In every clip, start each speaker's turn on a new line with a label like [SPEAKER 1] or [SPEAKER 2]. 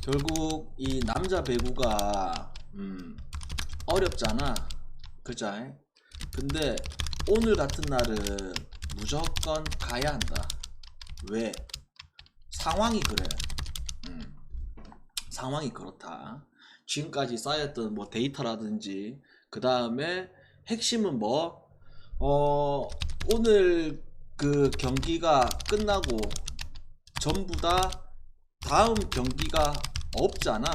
[SPEAKER 1] 결국 이 남자 배구가 어렵잖아, 그자? 근데 오늘 같은 날은 무조건 가야 한다. 왜? 상황이 그래. 상황이 그렇다. 지금까지 쌓였던 뭐 데이터라든지, 그 다음에 핵심은 뭐 오늘 그 경기가 끝나고 전부 다 다음 경기가 없잖아.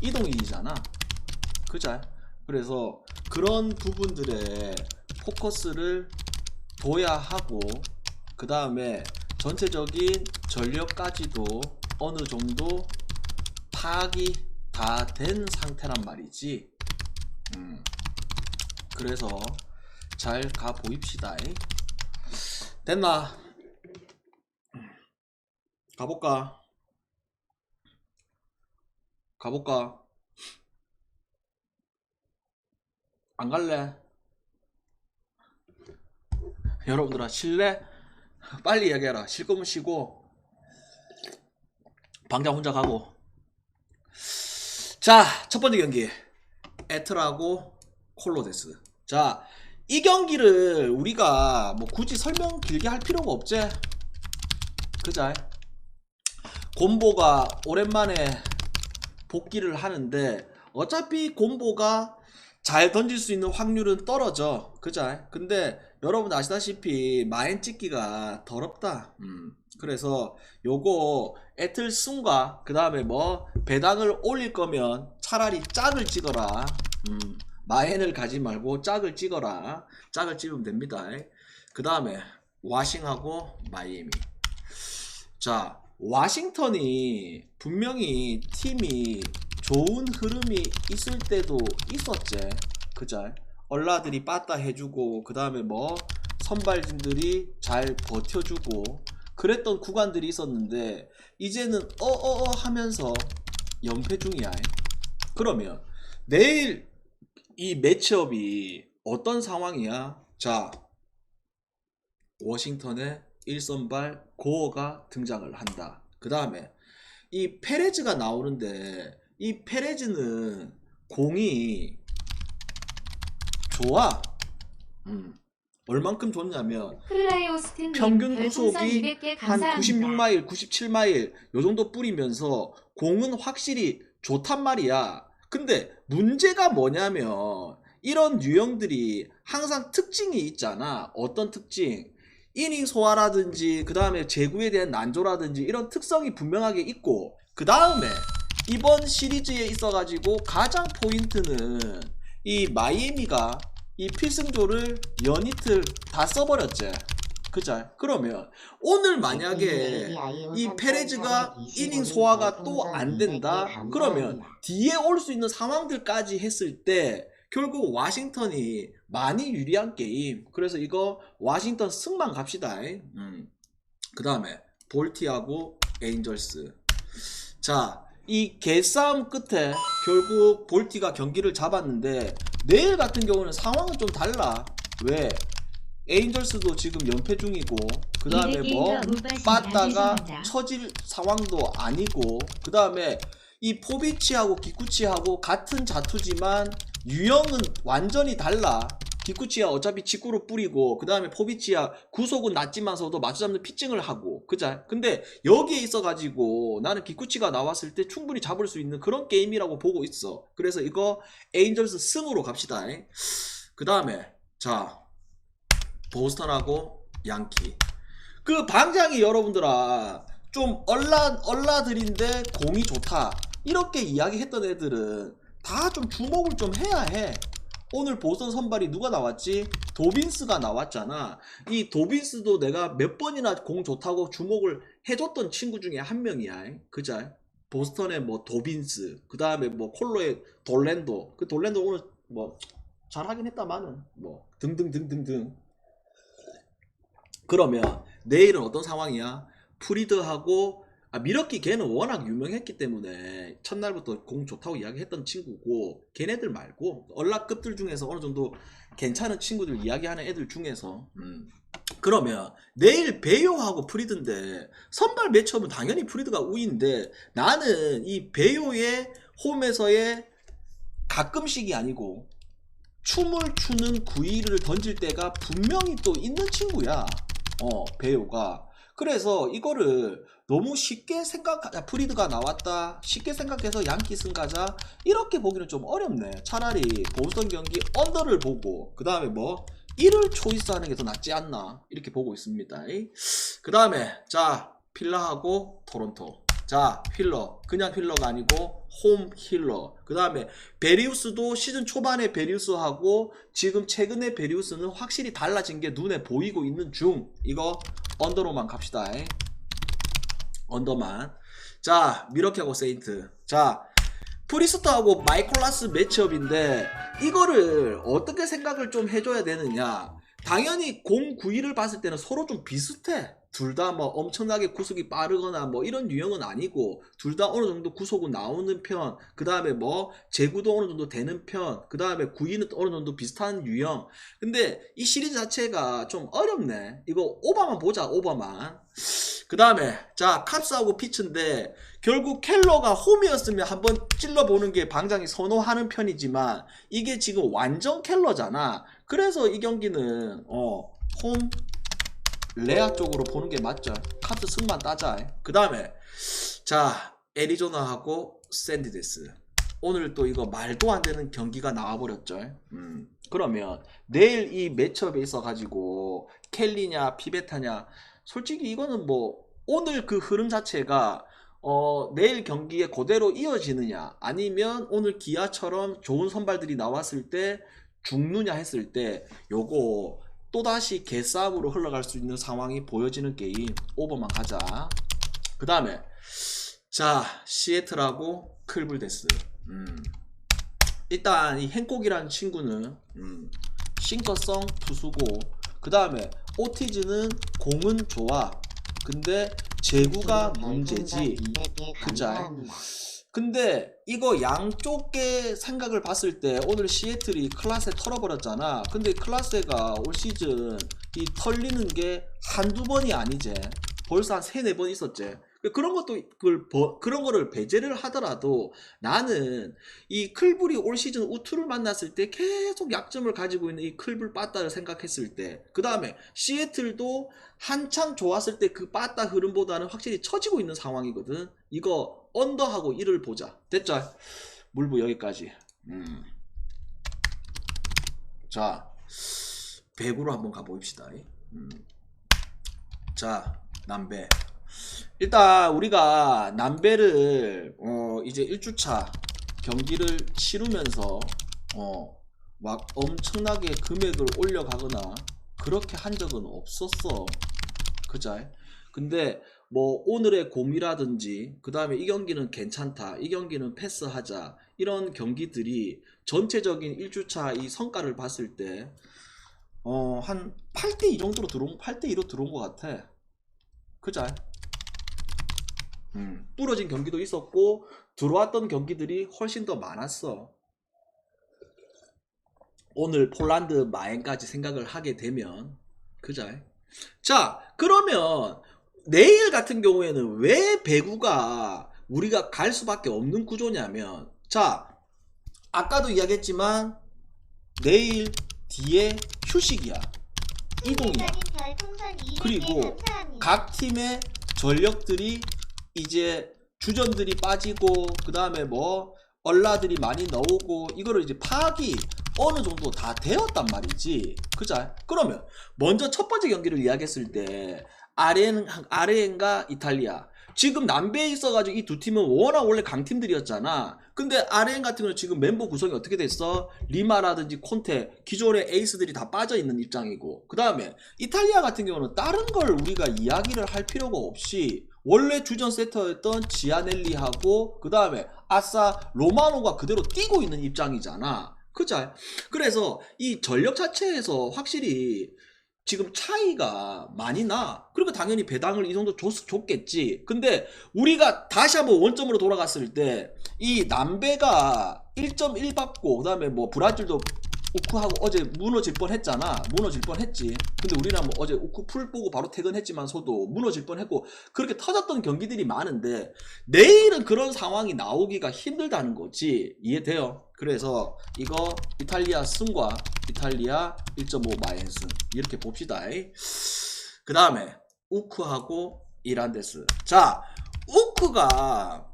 [SPEAKER 1] 이동일이잖아, 그자? 그래서 그런 부분들에 포커스를 둬야 하고, 그 다음에 전체적인 전력까지도 어느 정도 파악이 다 된 상태란 말이지. 그래서 잘 가 보입시다. 됐나? 가볼까? 가볼까? 안 갈래? 여러분들아, 실래? 빨리 얘기해라. 쉴 거면 쉬고 방장 혼자 가고. 자, 첫 번째 경기 에트라고 콜로데스. 자, 이 경기를 우리가 뭐 굳이 설명 길게 할 필요가 없지, 그자? 곰보가 오랜만에 복귀를 하는데 어차피 곰보가 잘 던질 수 있는 확률은 떨어져, 그자? 근데 여러분 아시다시피 마인 찍기가 더럽다. 그래서 요거 에틀 승과 그 다음에 뭐 배당을 올릴 거면 차라리 짝을 찍어라. 마엔을 가지 말고 짝을 찍어라. 짝을 찍으면 됩니다. 그 다음에 와싱하고 마이애미. 자, 와싱턴이 분명히 팀이 좋은 흐름이 있을 때도 있었지, 그자? 얼라들이 빠따 해주고, 그 다음에 뭐 선발진들이 잘 버텨주고 그랬던 구간들이 있었는데 이제는 하면서 연패 중이야. 그러면 내일 이 매치업이 어떤 상황이야? 자, 워싱턴의 1선발 고어가 등장을 한다. 그 다음에 이 페레즈가 나오는데 이 페레즈는 공이 좋아. 얼만큼 좋냐면 평균 구속이 한 96마일, 97마일 요 정도 뿌리면서 공은 확실히 좋단 말이야. 근데 문제가 뭐냐면 이런 유형들이 항상 특징이 있잖아. 어떤 특징? 이닝 소화라든지 그 다음에 제구에 대한 난조라든지 이런 특성이 분명하게 있고, 그 다음에 이번 시리즈에 있어가지고 가장 포인트는 이 마이애미가 이 필승조를 연이틀 다 써버렸지, 그자? 그러면 오늘 만약에 이 페레즈가 이닝 소화가 또 안 된다, 그러면 뒤에 올 수 있는 상황들까지 했을 때 결국 와싱턴이 많이 유리한 게임. 그래서 이거 와싱턴 승만 갑시다. 그 다음에 볼티하고 에인절스. 자, 이 개싸움 끝에 결국 볼티가 경기를 잡았는데 내일 같은 경우는 상황은 좀 달라. 왜? 에인절스도 지금 연패 중이고, 그 다음에 뭐 빠따가 처질 상황도 아니고, 그 다음에 이 포비치하고 기쿠치하고 같은 자투지만 유형은 완전히 달라. 기쿠치야 어차피 직구로 뿌리고, 그 다음에 포비치야 구속은 낮지만서도 맞춰잡는 피칭을 하고, 그자? 근데 여기에 있어가지고 나는 기쿠치가 나왔을 때 충분히 잡을 수 있는 그런 게임이라고 보고 있어. 그래서 이거 에인절스 승으로 갑시다. 그 다음에 자, 보스턴하고 양키. 그 방장이 여러분들아 좀 얼라들인데 공이 좋다 이렇게 이야기했던 애들은 다 좀 주목을 좀 해야 해. 오늘 보스턴 선발이 누가 나왔지? 도빈스가 나왔잖아. 이 도빈스도 내가 몇 번이나 공 좋다고 주목을 해줬던 친구 중에 한 명이야. 그자? 보스턴의 뭐 도빈스, 그 다음에 뭐 콜로의 돌랜도. 그 돌랜도 오늘 뭐 잘하긴 했다마는 뭐 등등등등등. 그러면 내일은 어떤 상황이야? 프리드하고 미러키 걔는 워낙 유명했기 때문에 첫날부터 공 좋다고 이야기했던 친구고, 걔네들 말고 얼락급들 중에서 어느 정도 괜찮은 친구들 이야기하는 애들 중에서 그러면 내일 베요하고 프리드인데 선발 매치업은 당연히 프리드가 우위인데 나는 이 베요의 홈에서의 가끔씩이 아니고 춤을 추는 구위를 던질 때가 분명히 또 있는 친구야. 베요가. 그래서 이거를 너무 쉽게 프리드가 나왔다 쉽게 생각해서 양키슨 가자 이렇게 보기는 좀 어렵네. 차라리 보스턴 경기 언더를 보고 그 다음에 뭐 1을 초이스하는 게 더 낫지 않나 이렇게 보고 있습니다. 그 다음에 자 필라하고 토론토. 자 힐러 그냥 힐러가 아니고 홈 힐러. 그 다음에 베리우스도 시즌 초반에 베리우스하고 지금 최근에 베리우스는 확실히 달라진 게 눈에 보이고 있는 중. 이거 언더로만 갑시다. 언더만. 자 미러키하고 세인트. 자 프리스트하고 마이콜라스 매치업인데 이거를 어떻게 생각을 좀 해줘야 되느냐. 당연히 0-9-1을 봤을 때는 서로 좀 비슷해. 둘 다 뭐 엄청나게 구속이 빠르거나 뭐 이런 유형은 아니고 둘 다 어느 정도 구속은 나오는 편. 그 다음에 뭐 제구도 어느 정도 되는 편. 그 다음에 9-2는 어느 정도 비슷한 유형. 근데 이 시리즈 자체가 좀 어렵네. 이거 오버만 보자. 오버만. 그 다음에 자 캅스하고 피츠인데 결국 켈러가 홈이었으면 한번 찔러보는 게 방장이 선호하는 편이지만 이게 지금 완전 켈러잖아. 그래서 이 경기는 홈 레아 쪽으로 보는 게 맞죠. 캅스 승만 따자. 그 다음에 자 애리조나하고 샌디데스. 오늘 또 이거 말도 안 되는 경기가 나와버렸죠. 그러면 내일 이 매치업에 있어가지고 켈리냐 피베타냐 솔직히 이거는 뭐 오늘 그 흐름 자체가 내일 경기에 그대로 이어지느냐 아니면 오늘 기아처럼 좋은 선발들이 나왔을 때 죽느냐 했을 때 요거 또다시 개싸움으로 흘러갈 수 있는 상황이 보여지는 게임. 오버만 가자. 그 다음에 자 시애틀하고 클블데스. 일단 이 행콕이라는 친구는 싱커성 투수고 그 다음에 오티즈는 공은 좋아. 근데 제구가 문제지. 그자. 근데 이거 양쪽의 생각을 봤을 때 오늘 시애틀이 클라세 털어버렸잖아. 근데 클라세가 올 시즌 이 털리는 게 한두 번이 아니지. 벌써 한 3-4번 있었지. 그런 것도 그런 거를 배제를 하더라도 나는 이 클불이 올 시즌 우투를 만났을 때 계속 약점을 가지고 있는 이 클불 빠따를 생각했을 때 그 다음에 시애틀도 한창 좋았을 때 그 빠따 흐름보다는 확실히 처지고 있는 상황이거든. 이거 언더하고 1을 보자. 됐죠? 물부 여기까지. 자 배구로 한번 가봅시다. 자 남배. 일단 우리가 남배를 이제 1주차 경기를 치르면서 막 엄청나게 금액을 올려가거나 그렇게 한 적은 없었어. 그자? 근데 뭐 오늘의 곰이라든지 그 다음에 이 경기는 괜찮다, 이 경기는 패스하자, 이런 경기들이 전체적인 1주차 이 성과를 봤을 때 한 8대2 정도로 8대2로 들어온 것 같아. 그자? 부러진 경기도 있었고 들어왔던 경기들이 훨씬 더 많았어. 오늘 폴란드 마엔까지 생각을 하게 되면 그자. 자 그러면 내일 같은 경우에는 왜 배구가 우리가 갈 수밖에 없는 구조냐면 자 아까도 이야기했지만 내일 뒤에 휴식이야. 이동이야. 그리고 각 팀의 전력들이 이제 주전들이 빠지고 그 다음에 뭐 얼라들이 많이 나오고 이거를 이제 파악이 어느 정도 다 되었단 말이지. 그자? 그러면 먼저 첫 번째 경기를 이야기했을 때 아르헨과 이탈리아. 지금 남배에 있어가지고 이 두 팀은 워낙 원래 강팀들이었잖아. 근데 아르헨 같은 경우는 지금 멤버 구성이 어떻게 됐어? 리마라든지 콘테, 기존의 에이스들이 다 빠져있는 입장이고 그 다음에 이탈리아 같은 경우는 다른 걸 우리가 이야기를 할 필요가 없이 원래 주전 세터였던 지아넬리하고 그 다음에 아싸 로마노가 그대로 뛰고 있는 입장이잖아. 그죠? 그래서 이 전력 자체에서 확실히 지금 차이가 많이 나. 그러니까 당연히 배당을 이 정도 줬겠지. 근데 우리가 다시 한번 원점으로 돌아갔을 때 이 남배가 1.1 받고 그 다음에 뭐 브라질도 우크하고 어제 무너질 뻔했잖아. 무너질 뻔했지. 근데 우리는 뭐 어제 우크 풀 보고 바로 퇴근했지만서도 무너질 뻔했고 그렇게 터졌던 경기들이 많은데 내일은 그런 상황이 나오기가 힘들다는 거지. 이해돼요? 그래서 이거 이탈리아 승과 이탈리아 1.5 마이너스 이렇게 봅시다. 그 다음에 우크하고 이란데스. 자, 우크가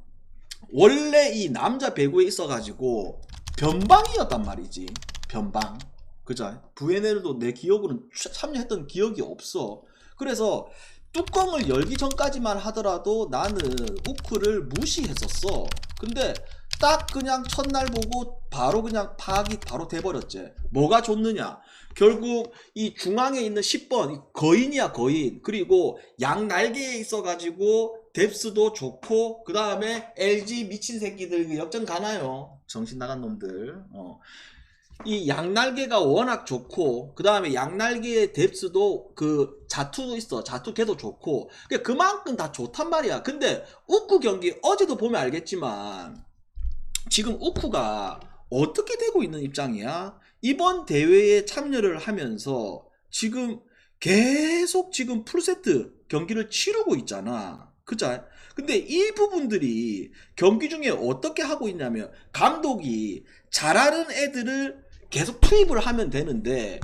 [SPEAKER 1] 원래 이 남자 배구에 있어가지고 변방이었단 말이지. 변방. 그죠? VNL도 내 기억으로는 참여했던 기억이 없어. 그래서 뚜껑을 열기 전까지만 하더라도 나는 우크를 무시했었어. 근데 딱 그냥 첫날 보고 바로 그냥 파악이 바로 돼버렸지. 뭐가 좋느냐? 결국 이 중앙에 있는 10번 거인이야 거인. 그리고 양 날개에 있어가지고 뎁스도 좋고 그 다음에 LG 미친 새끼들 역전 가나요? 정신 나간 놈들. 이 양날개가 워낙 좋고 그 다음에 양날개의 뎁스도 그 자투도 있어. 자투 걔도 좋고 그만큼 다 좋단 말이야. 근데 우크 경기 어제도 보면 알겠지만 지금 우크가 어떻게 되고 있는 입장이야? 이번 대회에 참여를 하면서 지금 계속 지금 풀세트 경기를 치르고 있잖아. 그죠? 근데 이 부분들이 경기 중에 어떻게 하고 있냐면 감독이 잘하는 애들을 계속 투입을 하면 되는데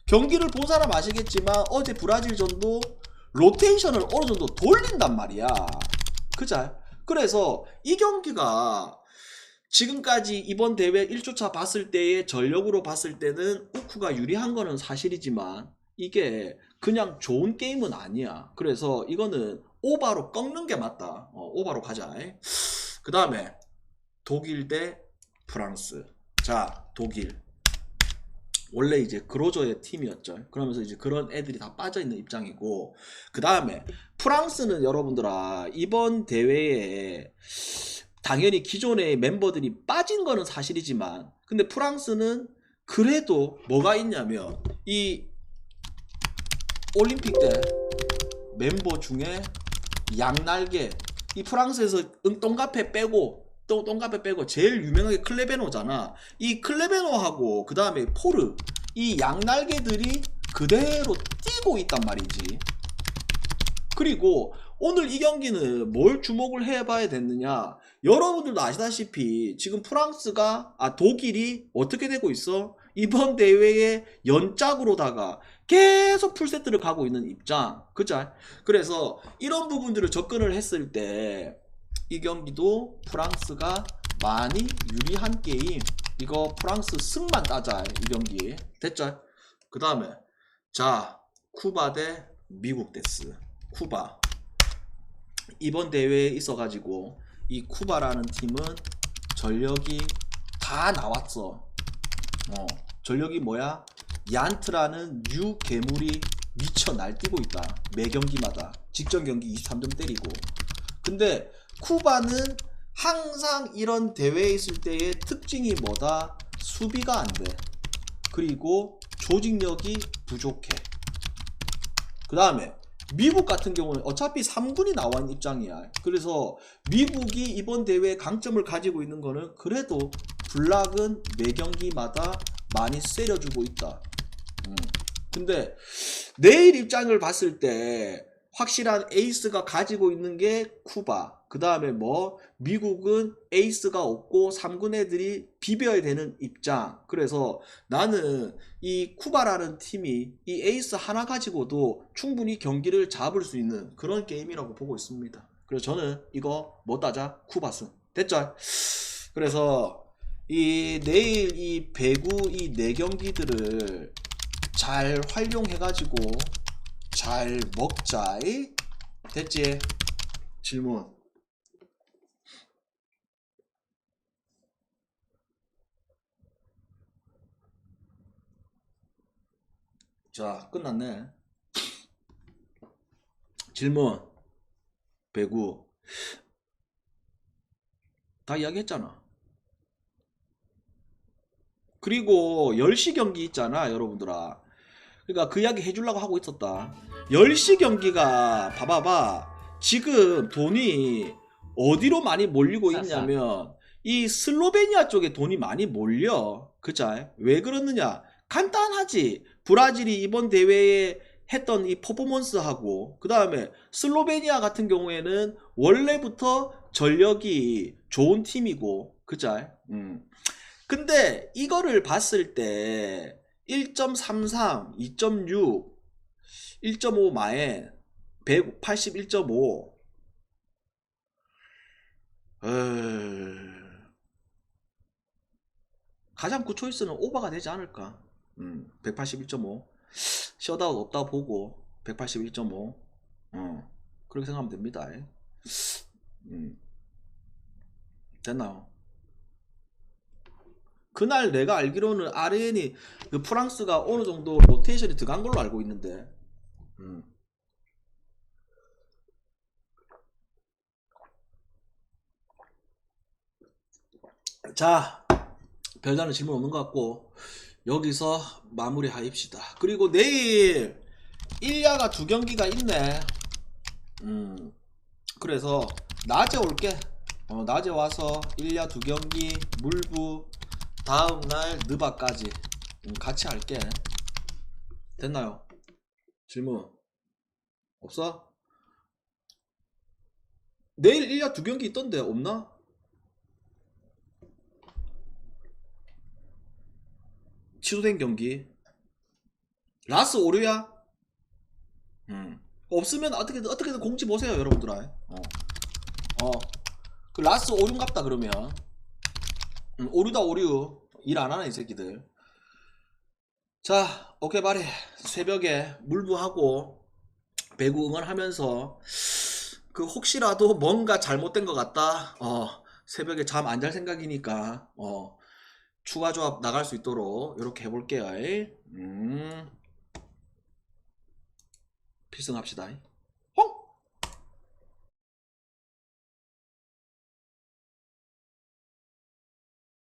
[SPEAKER 1] 경기를 본 사람 아시겠지만 어제 브라질전도 로테이션을 어느 정도 돌린단 말이야. 그죠? 그래서 이 경기가 지금까지 이번 대회 1조차 봤을 때의 전력으로 봤을 때는 우크가 유리한 거는 사실이지만 이게 그냥 좋은 게임은 아니야. 그래서 이거는 오바로 꺾는 게 맞다. 오바로 가자. 그 다음에 독일 대 프랑스. 자, 독일. 원래 이제 그로저의 팀이었죠. 그러면서 이제 그런 애들이 다 빠져있는 입장이고 그 다음에 프랑스는 여러분들아 이번 대회에 당연히 기존의 멤버들이 빠진 거는 사실이지만 근데 프랑스는 그래도 뭐가 있냐면 이 올림픽 때 멤버 중에 양날개 이 프랑스에서 똥카페 빼고 똥카페 빼고 제일 유명하게 클레베노잖아. 이 클레베노하고 그 다음에 포르 이 양날개들이 그대로 뛰고 있단 말이지. 그리고 오늘 이 경기는 뭘 주목을 해봐야 됐느냐. 여러분들도 아시다시피 지금 독일이 어떻게 되고 있어? 이번 대회에 연짝으로다가 계속 풀세트를 가고 있는 입장. 그죠? 그래서 이런 부분들을 접근을 했을 때 이 경기도 프랑스가 많이 유리한 게임. 이거 프랑스 승만 따자 이 경기. 됐죠? 그 다음에 자 쿠바 대 미국 데스. 쿠바 이번 대회에 있어가지고 이 쿠바라는 팀은 전력이 다 나왔어. 전력이 뭐야? 얀트라는 뉴 괴물이 미쳐 날뛰고 있다. 매 경기마다 직전 경기 23점 때리고. 근데 쿠바는 항상 이런 대회에 있을 때의 특징이 뭐다? 수비가 안 돼. 그리고 조직력이 부족해. 그 다음에 미국 같은 경우는 어차피 3군이 나와 있는 입장이야. 그래서 미국이 이번 대회에 강점을 가지고 있는 거는 그래도 블락은 매 경기마다 많이 세려주고 있다. 근데 내일 입장을 봤을 때 확실한 에이스가 가지고 있는 게 쿠바. 그 다음에 미국은 에이스가 없고 3군 애들이 비벼야 되는 입장. 그래서 나는 이 쿠바라는 팀이 이 에이스 하나 가지고도 충분히 경기를 잡을 수 있는 그런 게임이라고 보고 있습니다. 그래서 저는 이거 뭐 따자? 쿠바승. 됐죠? 그래서 이 내일 이 배구 이 4경기들을 잘 활용해가지고 잘 먹자. 됐지? 질문. 자, 끝났네. 질문. 배구 다 이야기했잖아. 그리고 10시 경기 있잖아 여러분들아. 그러니까 그 이야기 해주려고 하고 있었다. 10시 경기가 봐봐봐. 지금 돈이 어디로 많이 몰리고 있냐면 이 슬로베니아 쪽에 돈이 많이 몰려. 그자? 왜 그러느냐? 간단하지. 브라질이 이번 대회에 했던 이 퍼포먼스하고 그 다음에 슬로베니아 같은 경우에는 원래부터 전력이 좋은 팀이고 그자? 근데 이거를 봤을 때 1.33, 2.6, 1.5 마엔 181.5 가장 굿초이스는 오버가 되지 않을까. 181.5 셧아웃 없다 보고 181.5 그렇게 생각하면 됩니다. 됐나요? 그날 내가 알기로는 RN이 그 프랑스가 어느 정도 로테이션이 들어간 걸로 알고 있는데 자, 별다른 질문 없는 것 같고 여기서 마무리 하입시다. 그리고 내일 일야가 2경기가 있네. 그래서 낮에 올게. 낮에 와서 일야 2경기 물부 다음날 느바까지 같이 할게. 됐나요? 질문 없어? 내일 일야 2경기 있던데 없나? 취소된 경기 라스 오류야? 없으면 어떻게든 공지 보세요 여러분들아. 그 라스 오류인갑다 그러면. 오류다 오류. 일 안하네 이 새끼들. 자 오케이 바리 새벽에 물부하고 배구 응원하면서 그 혹시라도 뭔가 잘못된 것 같다 새벽에 잠 안 잘 생각이니까 추가 조합 나갈 수 있도록 이렇게 해볼게요. 필승합시다.